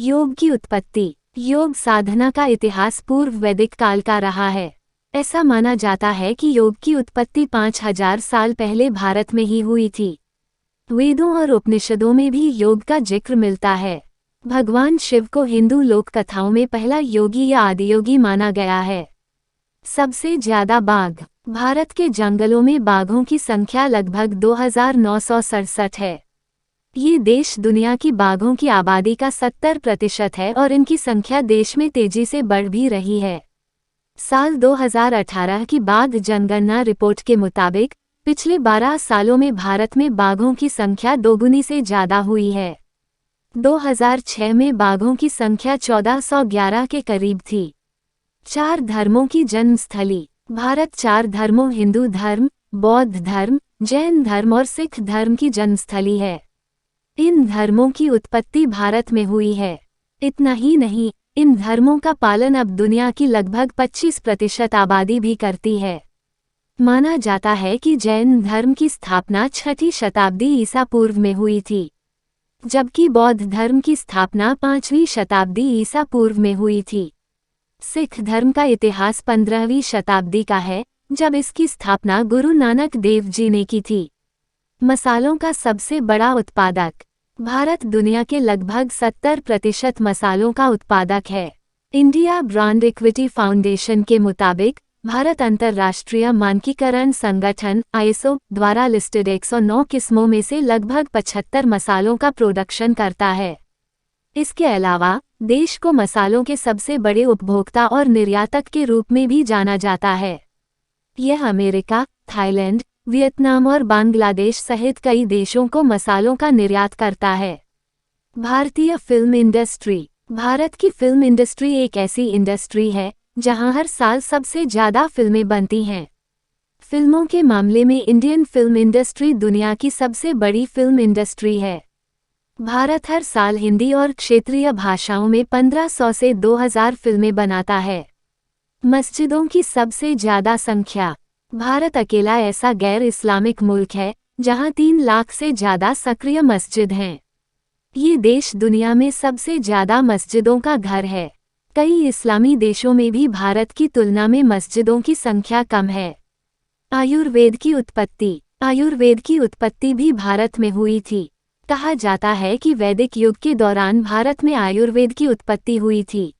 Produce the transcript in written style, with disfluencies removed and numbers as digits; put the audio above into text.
योग की उत्पत्ति। योग साधना का इतिहास पूर्व वैदिक काल का रहा है। ऐसा माना जाता है कि योग की उत्पत्ति 5000 साल पहले भारत में ही हुई थी। वेदों और उपनिषदों में भी योग का जिक्र मिलता है। भगवान शिव को हिंदू लोक कथाओं में पहला योगी या आदियोगी माना गया है। सबसे ज्यादा बाघ। भारत के जंगलों में बाघों की संख्या लगभग 2967 है। ये देश दुनिया की बाघों की आबादी का 70% है और इनकी संख्या देश में तेजी से बढ़ भी रही है। साल 2018 की बाघ जनगणना रिपोर्ट के मुताबिक पिछले 12 सालों में भारत में बाघों की संख्या दोगुनी से ज्यादा हुई है। 2006 में बाघों की संख्या 1411 के करीब थी। 4 धर्मों की जन्मस्थली। भारत 4 धर्मों हिंदू धर्म, बौद्ध धर्म, जैन धर्म और सिख धर्म की जन्मस्थली है। इन धर्मों की उत्पत्ति भारत में हुई है। इतना ही नहीं, इन धर्मों का पालन अब दुनिया की लगभग 25% आबादी भी करती है। माना जाता है कि जैन धर्म की स्थापना 6वीं शताब्दी ईसा पूर्व में हुई थी, जबकि बौद्ध धर्म की स्थापना 5वीं शताब्दी ईसा पूर्व में हुई थी। सिख धर्म का इतिहास 15वीं शताब्दी का है, जब इसकी स्थापना गुरु नानक देव जी ने की थी। मसालों का सबसे बड़ा उत्पादक। भारत दुनिया के लगभग 70% मसालों का उत्पादक है। इंडिया ब्रांड इक्विटी फाउंडेशन के मुताबिक भारत अंतर्राष्ट्रीय मानकीकरण संगठन (ISO) द्वारा लिस्टेड 109 किस्मों में से लगभग 75 मसालों का प्रोडक्शन करता है। इसके अलावा देश को मसालों के सबसे बड़े उपभोक्ता और निर्यातक के रूप में भी जाना जाता है। यह अमेरिका, थाईलैंड, वियतनाम और बांग्लादेश सहित कई देशों को मसालों का निर्यात करता है। भारतीय फिल्म इंडस्ट्री। भारत की फिल्म इंडस्ट्री एक ऐसी इंडस्ट्री है जहां हर साल सबसे ज्यादा फिल्में बनती हैं। फिल्मों के मामले में इंडियन फिल्म इंडस्ट्री दुनिया की सबसे बड़ी फिल्म इंडस्ट्री है। भारत हर साल हिंदी और क्षेत्रीय भाषाओं में 1500 से 2000 फिल्में बनाता है। मस्जिदों की सबसे ज्यादा संख्या। भारत अकेला ऐसा गैर इस्लामिक मुल्क है जहां 3 लाख से ज्यादा सक्रिय मस्जिद हैं। ये देश दुनिया में सबसे ज्यादा मस्जिदों का घर है। कई इस्लामी देशों में भी भारत की तुलना में मस्जिदों की संख्या कम है। आयुर्वेद की उत्पत्ति। आयुर्वेद की उत्पत्ति भी भारत में हुई थी। कहा जाता है कि वैदिक युग के दौरान भारत में आयुर्वेद की उत्पत्ति हुई थी।